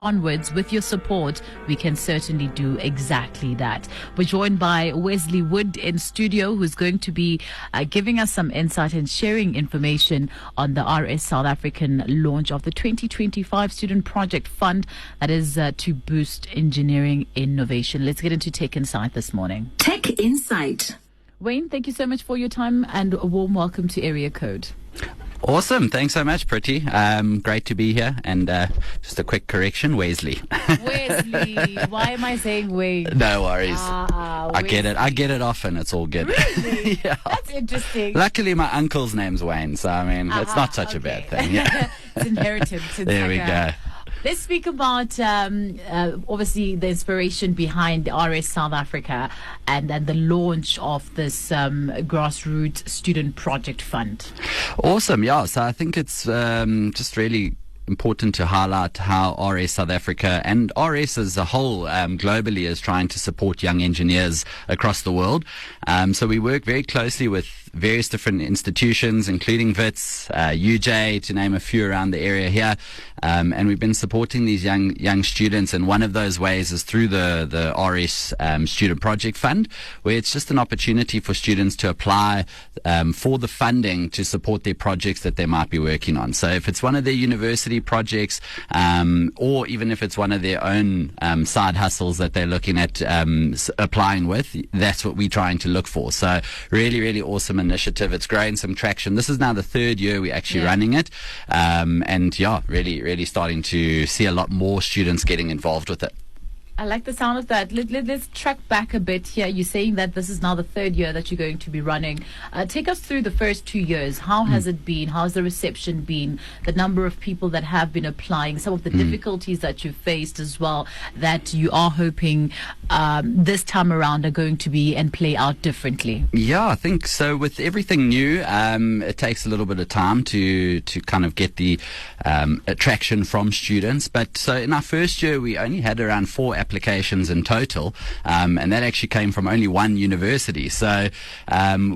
onwards. With your support, we can certainly do exactly that. We're joined by Wesley Hood in studio, who's going to be giving us some insight and sharing information on the RS South African launch of the 2025 Student Project Fund that is to boost engineering innovation. Let's get into Tech Insight this morning. Tech Insight. Wayne, thank you so much for your time and a warm welcome to Area Code. Awesome. Thanks so much, Prettie. Great to be here. And just a quick correction, Wesley. Wesley. Why am I saying Wayne? No worries. I get it often. It's all good. Really? Yeah. That's interesting. Luckily, my uncle's name's Wayne, so I mean, it's not such a bad thing. Yeah. It's inheritance. There we go. Let's speak about, obviously, the inspiration behind RS South Africa and the launch of this grassroots student project fund. Awesome. Yeah. So I think it's just really important to highlight how RS South Africa and RS as a whole globally is trying to support young engineers across the world. So we work very closely with various different institutions, including WITS, UJ, to name a few around the area here. And we've been supporting these young students, and one of those ways is through the RS Student Project Fund, where it's just an opportunity for students to apply for the funding to support their projects that they might be working on. So if it's one of their university projects, or even if it's one of their own side hustles that they're looking at applying with, that's what we're trying to look for. So really, really awesome initiative. It's growing some traction. This is now the third year we're actually running it. And yeah, really starting to see a lot more students getting involved with it. I like the sound of that. Let's track back a bit here. You're saying that this is now the third year that you're going to be running. Take us through the first 2 years. How has it been? How's the reception been? The number of people that have been applying, some of the difficulties that you've faced as well, that you are hoping this time around are going to be and play out differently. Yeah, I think so. With everything new, it takes a little bit of time to kind of get the attraction from students. But so in our first year, we only had around 4 applications in total, and that actually came from only one university. So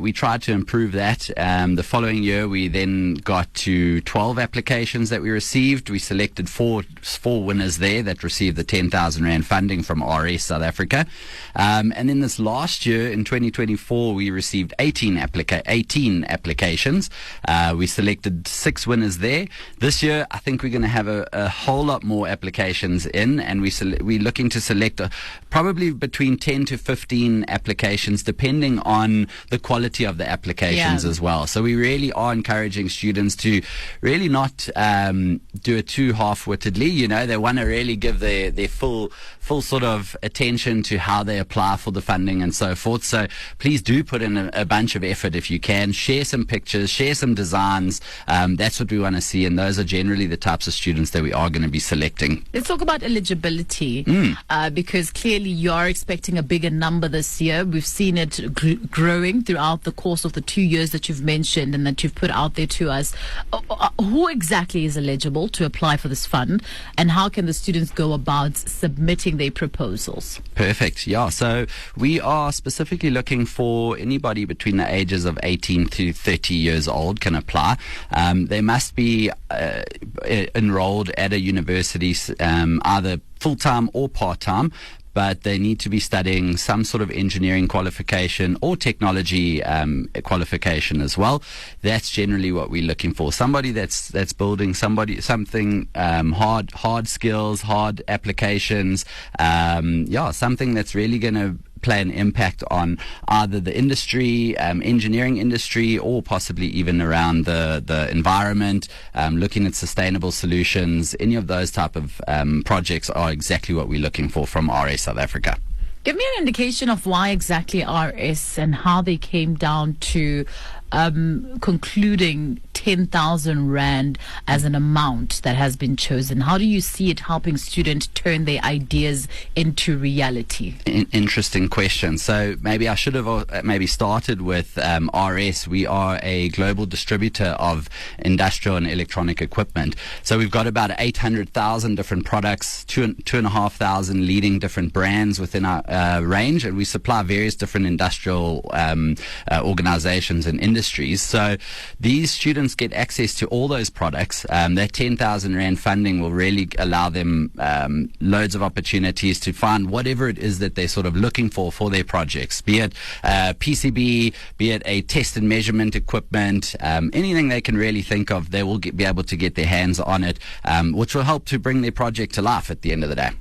we tried to improve that. The following year, we then got to 12 applications that we received. We selected four winners there that received the 10,000 Rand funding from RS South Africa. And then this last year, in 2024, we received 18 applications. We selected 6 winners there. This year, I think we're going to have a whole lot more applications in, and we're looking to select probably between 10 to 15 applications, depending on the quality of the applications as well. So we really are encouraging students to really not do it too half-wittedly. You know, they want to really give their full sort of attention to how they apply for the funding and so forth. So please do put in a bunch of effort if you can. Share some pictures, share some designs. That's what we want to see, and those are generally the types of students that we are going to be selecting. Let's talk about eligibility. Because clearly you are expecting a bigger number this year. We've seen it growing throughout the course of the 2 years that you've mentioned and that you've put out there to us. Who exactly is eligible to apply for this fund, and how can the students go about submitting their proposals? Perfect. Yeah. So we are specifically looking for anybody between the ages of 18 to 30 years old can apply. They must be enrolled at a university, either full-time or part-time, but they need to be studying some sort of engineering qualification or technology qualification as well. That's generally what we're looking for. Somebody that's building something hard skills, hard applications. Something that's really going to play an impact on either the industry, engineering industry, or possibly even around the environment, looking at sustainable solutions. Any of those type of projects are exactly what we're looking for from RS South Africa. Give me an indication of why exactly RS and how they came down to concluding 10,000 Rand as an amount that has been chosen. How do you see it helping students turn their ideas into reality? Interesting question. So maybe I should have maybe started with RS. We are a global distributor of industrial and electronic equipment. So we've got about 800,000 different products, 2,500 leading different brands within our range, and we supply various different industrial organizations and industries industries. So these students get access to all those products. That 10,000 Rand funding will really allow them loads of opportunities to find whatever it is that they're sort of looking for their projects, be it PCB, be it a test and measurement equipment, anything they can really think of, they will be able to get their hands on it, which will help to bring their project to life at the end of the day.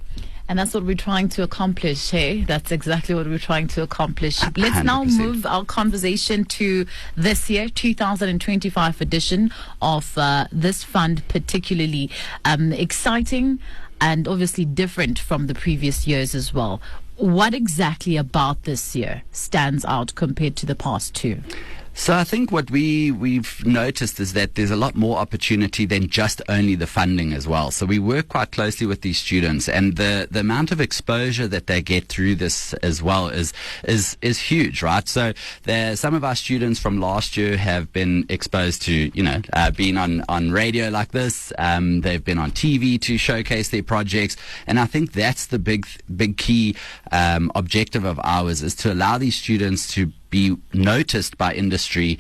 And that's what we're trying to accomplish, hey? That's exactly what we're trying to accomplish. Let's 100%. now move our conversation to this year, 2025 edition of this fund, particularly exciting and obviously different from the previous years as well. What exactly about this year stands out compared to the past two? So I think what we've noticed is that there's a lot more opportunity than just only the funding as well. So we work quite closely with these students, and the amount of exposure that they get through this as well is huge, right? So some of our students from last year have been exposed to, being on radio like this. They've been on TV to showcase their projects, and I think that's the big key objective of ours, is to allow these students to be noticed by industry,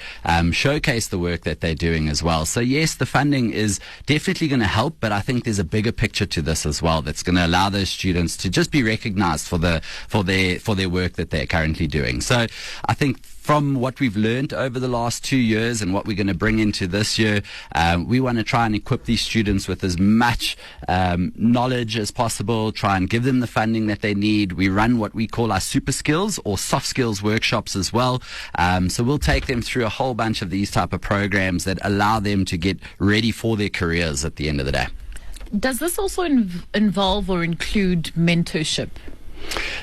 showcase the work that they're doing as well. So yes, the funding is definitely going to help, but I think there's a bigger picture to this as well that's going to allow those students to just be recognized for their work that they're currently doing. So I think from what we've learned over the last 2 years and what we're going to bring into this year, we want to try and equip these students with as much knowledge as possible, try and give them the funding that they need. We run what we call our super skills or soft skills workshops as well. So we'll take them through a whole bunch of these type of programs that allow them to get ready for their careers at the end of the day. Does this also involve or include mentorship?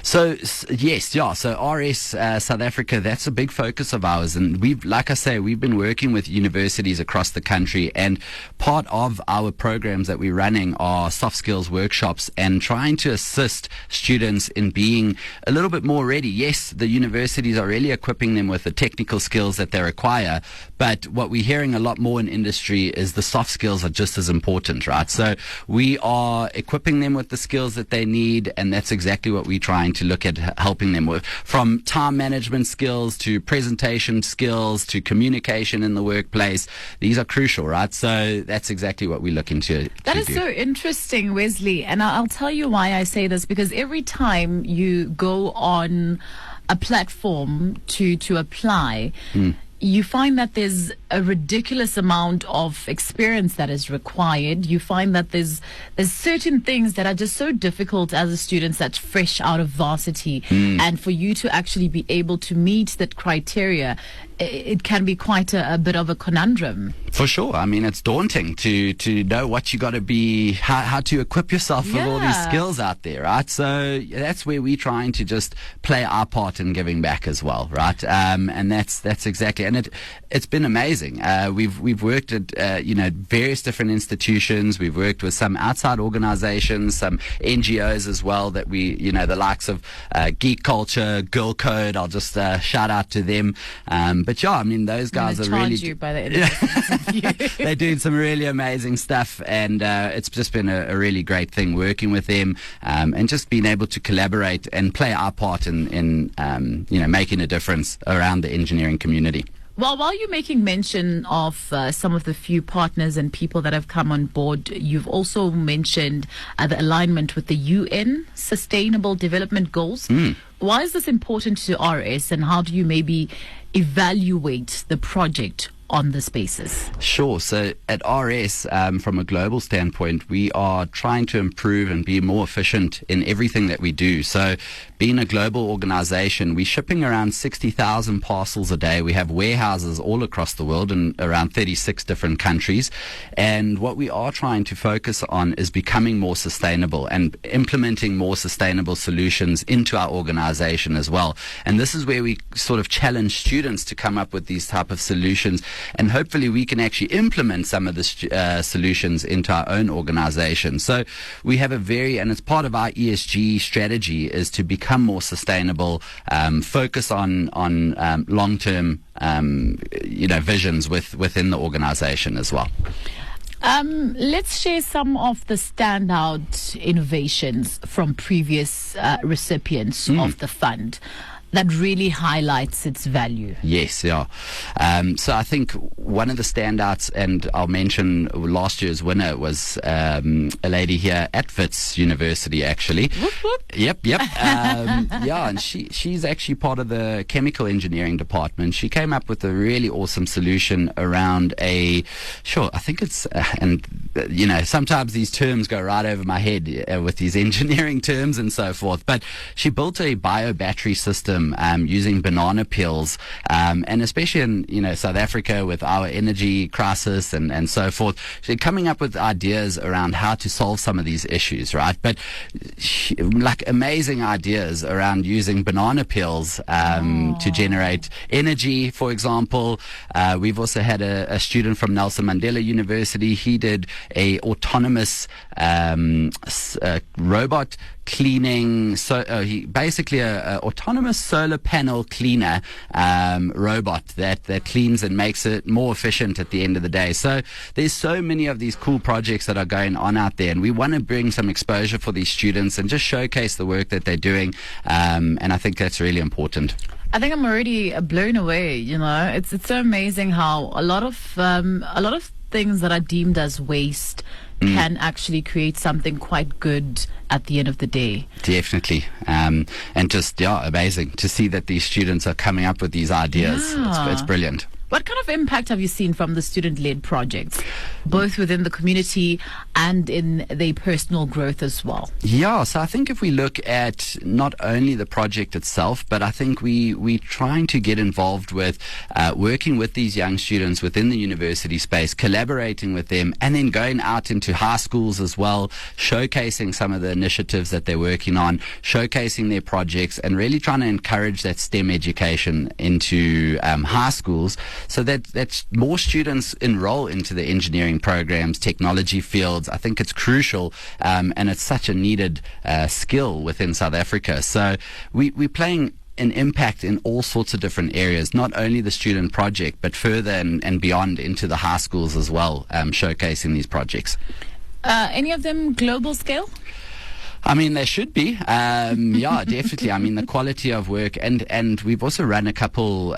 So yes, yeah. So RS South Africa, that's a big focus of ours, and we've been working with universities across the country, and part of our programs that we're running are soft skills workshops and trying to assist students in being a little bit more ready. Yes, the universities are really equipping them with the technical skills that they require, but what we're hearing a lot more in industry is the soft skills are just as important, right? So we are equipping them with the skills that they need, and that's exactly what we're trying to look at helping them with, from time management skills to presentation skills to communication in the workplace. These are crucial, right? So that's exactly what we're looking to That is do. so interesting, Wesley. And I'll tell you why I say this, because every time you go on a platform to apply, you find that there's a ridiculous amount of experience that is required. You find that there's certain things that are just so difficult as a student that's fresh out of varsity. And for you to actually be able to meet that criteria, it can be quite a bit of a conundrum. For sure. I mean, it's daunting to know what you got to be, how to equip yourself with all these skills out there, right? So that's where we're trying to just play our part in giving back as well, right? And that's exactly, and it's been amazing. We've worked at various different institutions. We've worked with some outside organizations, some NGOs as well that we, the likes of Geek Culture, Girl Code. I'll just shout out to them. But yeah, I mean, those guys are really. You by the end of this They're doing some really amazing stuff, and it's just been a really great thing working with them, and just being able to collaborate and play our part in making a difference around the engineering community. Well, while you're making mention of some of the few partners and people that have come on board, you've also mentioned the alignment with the UN Sustainable Development Goals. Why is this important to RS, and how do you maybe evaluate the project on this basis? Sure. So at RS, from a global standpoint, we are trying to improve and be more efficient in everything that we do. So being a global organization, we're shipping around 60,000 parcels a day. We have warehouses all across the world in around 36 different countries. And what we are trying to focus on is becoming more sustainable and implementing more sustainable solutions into our organization as well. And this is where we sort of challenge students to come up with these type of solutions. And hopefully we can actually implement some of the solutions into our own organization. So we have and it's part of our ESG strategy, is to become more sustainable, focus on long-term, visions within the organization as well. Let's share some of the standout innovations from previous recipients of the fund. that really highlights its value. Yes, yeah. So I think one of the standouts, and I'll mention last year's winner, was a lady here at Wits University, actually. Whoop, whoop. Yep. Yeah, and she's actually part of the chemical engineering department. She came up with a really awesome solution around I think it's, sometimes these terms go right over my head with these engineering terms and so forth, but she built a bio battery system using banana peels, and especially in South Africa with our energy crisis and so forth, she's coming up with ideas around how to solve some of these issues, right? But amazing ideas around using banana peels to generate energy, for example. We've also had a student from Nelson Mandela University. He did a autonomous robot cleaning, basically a autonomous solar panel cleaner robot that cleans and makes it more efficient at the end of the day. So there's so many of these cool projects that are going on out there, and we want to bring some exposure for these students and just showcase the work that they're doing, and I think that's really important. I think I'm already blown away. It's so amazing how a lot of things that are deemed as waste can actually create something quite good at the end of the day. Definitely. And just, amazing to see that these students are coming up with these ideas. Yeah. It's brilliant. What kind of impact have you seen from the student-led projects, both within the community and in their personal growth as well? Yeah, so I think if we look at not only the project itself, but I think we're trying to get involved with working with these young students within the university space, collaborating with them, and then going out into high schools as well, showcasing some of the initiatives that they're working on, showcasing their projects, and really trying to encourage that STEM education into high schools, so that more students enroll into the engineering programs, technology fields. I think it's crucial, and it's such a needed skill within South Africa. So we're playing an impact in all sorts of different areas, not only the student project, but further and beyond into the high schools as well, showcasing these projects. Any of them global scale? I mean, there should be. Yeah, definitely. I mean, the quality of work, and we've also run a couple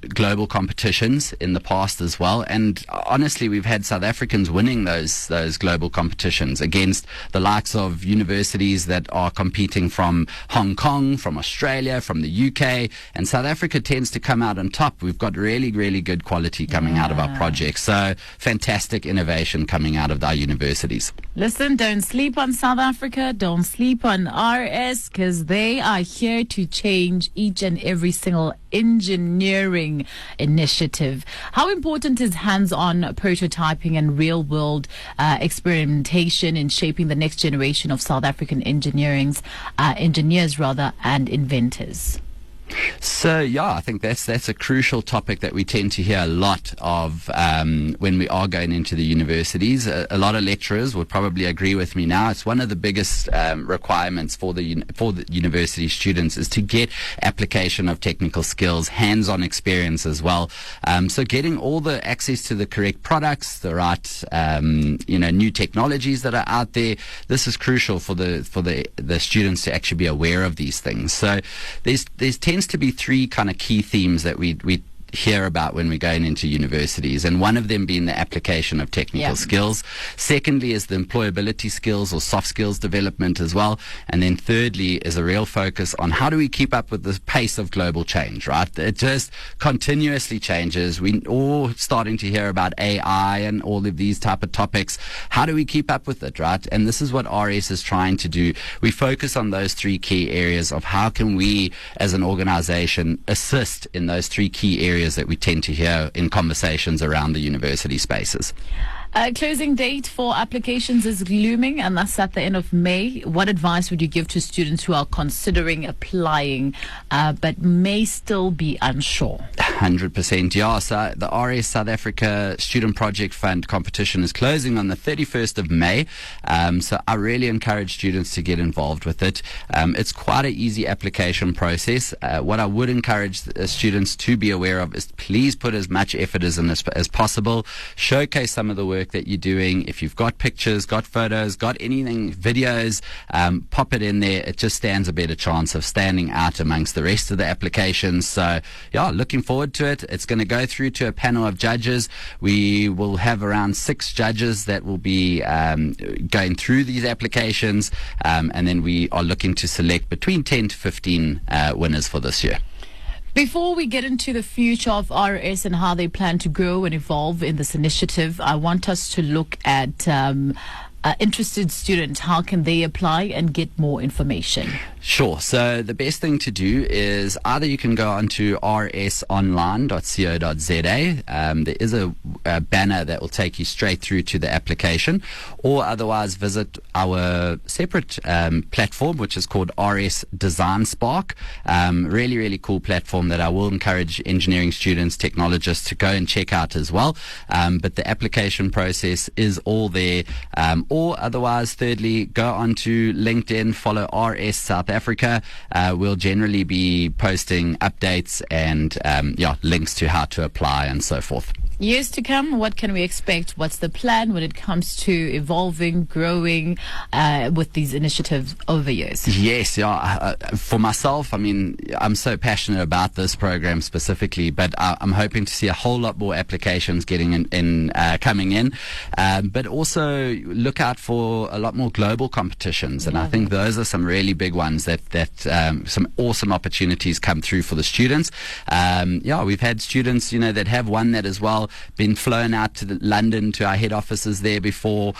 global competitions in the past as well. And honestly, we've had South Africans winning those global competitions against the likes of universities that are competing from Hong Kong, from Australia, from the UK, and South Africa tends to come out on top. We've got really, really good quality coming out of our projects. So fantastic innovation coming out of our universities. Listen, don't sleep on South Africa. Don't sleep on RS, because they are here to change each and every single engineering initiative. How important is hands-on prototyping and real-world experimentation in shaping the next generation of South African engineers and inventors? So I think that's a crucial topic that we tend to hear a lot of when we are going into the universities. A lot of lecturers would probably agree with me now. It's one of the biggest requirements for the university students is to get application of technical skills, hands-on experience as well. So getting all the access to the correct products, the right new technologies that are out there. This is crucial for the students to actually be aware of these things. So there's tends to be three kind of key themes that we hear about when we're going into universities, and one of them being the application of technical skills. Secondly is the employability skills or soft skills development as well, and then thirdly is a real focus on how do we keep up with the pace of global change, right? It just continuously changes. We're all starting to hear about AI and all of these type of topics. How do we keep up with it, right? And this is what RS is trying to do. We focus on those three key areas of how can we as an organization assist in those three key areas that we tend to hear in conversations around the university spaces. Closing date for applications is looming, and that's at the end of May. What advice would you give to students who are considering applying but may still be unsure? 100%. Yeah, so the RS South Africa Student Project Fund competition is closing on the 31st of May. So I really encourage students to get involved with it. It's quite an easy application process. What I would encourage students to be aware of is please put as much effort as possible. Showcase some of the work that you're doing. If you've got pictures, got photos, got anything, videos, pop it in there. It just stands a better chance of standing out amongst the rest of the applications. So yeah, looking forward to it. It's going to go through to a panel of judges. We will have around 6 judges that will be going through these applications, and then we are looking to select between 10 to 15 winners for this year. Before we get into the future of RS and how they plan to grow and evolve in this initiative, I want us to look at interested students. How can they apply and get more information? Sure. So the best thing to do is either you can go onto rsonline.co.za. There is a banner that will take you straight through to the application, or otherwise visit our separate platform, which is called RS Design Spark. Really, really cool platform that I will encourage engineering students, technologists to go and check out as well. But the application process is all there. Or otherwise, thirdly, go onto LinkedIn, follow RS South Africa. We'll generally be posting updates and links to how to apply and so forth. Years to come, what can we expect? What's the plan when it comes to evolving, growing with these initiatives over years? Yes, for myself, I mean, I'm so passionate about this program specifically, but I'm hoping to see a whole lot more applications getting coming in, but also look out for a lot more global competitions, and I think those are some really big ones that some awesome opportunities come through for the students. We've had students, that have won that as well, been flown out to London to our head offices there before.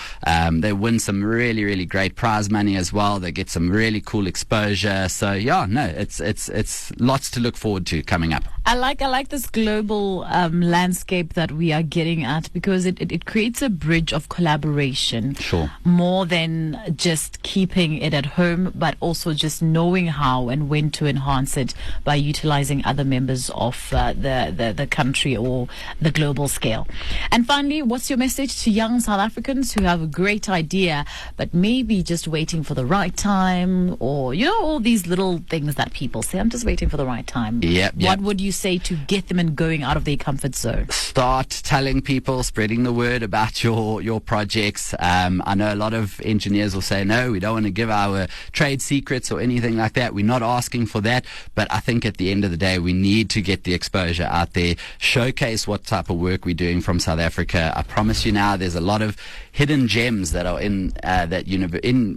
They win some really, really great prize money as well. They get some really cool exposure. So it's lots to look forward to coming up. I like this global landscape that we are getting at, because it creates a bridge of collaboration. Sure. More than just keeping it at home, but also just knowing how and when to enhance it by utilizing other members of the country or the global scale. And finally, what's your message to young South Africans who have a great idea but maybe just waiting for the right time, or all these little things that people say, I'm just waiting for the right time? What would you say to get them in going out of their comfort zone? Start telling people, spreading the word about your projects. I know a lot of engineers will say, no, we don't want to give our trade secrets or anything like that. We're not asking for that. But I think at the end of the day, we need to get the exposure out there, showcase what type of work we're doing from South Africa. I promise you now, there's a lot of hidden gems that are in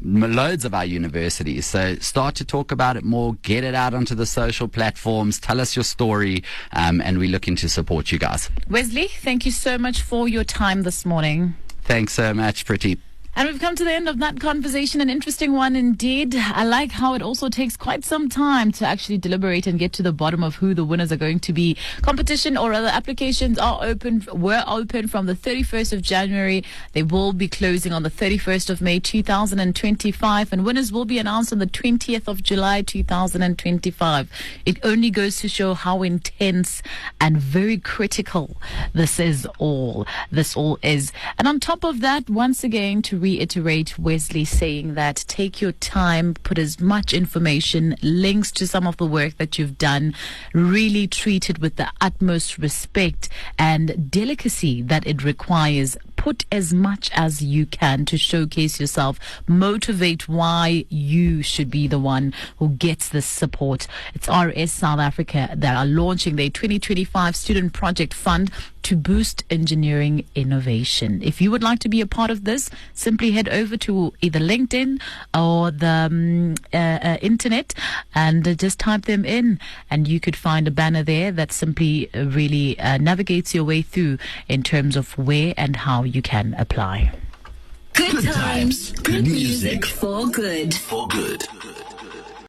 loads of our universities. So start to talk about it more, get it out onto the social platforms, tell us your story, and we're looking to support you guys. Wesley, thank you so much for your time this morning. Thanks so much, Prettie. And we've come to the end of that conversation, an interesting one indeed. I like how it also takes quite some time to actually deliberate and get to the bottom of who the winners are going to be. Competition or other applications were open from the 31st of January. They will be closing on the 31st of May 2025, and winners will be announced on the 20th of July 2025. It only goes to show how intense and very critical this all is. And on top of that, once again, to reiterate Wesley saying that take your time, put as much information, links to some of the work that you've done, really treat it with the utmost respect and delicacy that it requires. Put as much as you can to showcase yourself, motivate why you should be the one who gets this support. It's RS South Africa that are launching their 2025 Student Project Fund to boost engineering innovation. If you would like to be a part of this, simply head over to either LinkedIn or the internet and just type them in, and you could find a banner there that simply really navigates your way through in terms of where and how you can apply. Good times, good music, for good.